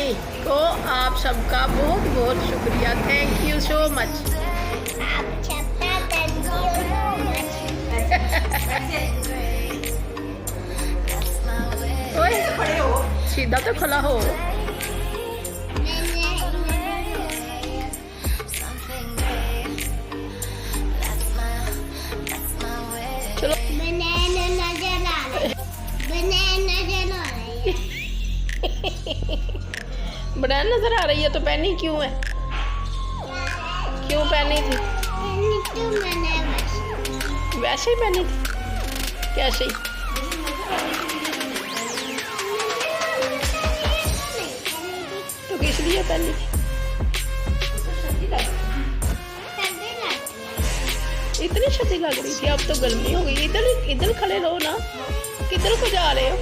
नहीं तो आप सबका बहुत बहुत शुक्रिया। Thank you so much. आप सबका थैंक यू सो मच। ओए सीधा तो खड़ा हो। चलो बनाना नजर आ रहा है। बनाना नजर आ रही है। बनाना नजर आ रही है तो पहनी क्यों है? क्यों पहनी थी? क्यों मैंने वैसे ही पहनी थी। कैसे ही? तो किस लिए पहनी थी? इतनी सर्दी लग रही थी, अब तो गर्मी हो गई। इधर इधर खड़े रहो ना। किधर को जा रहे हो?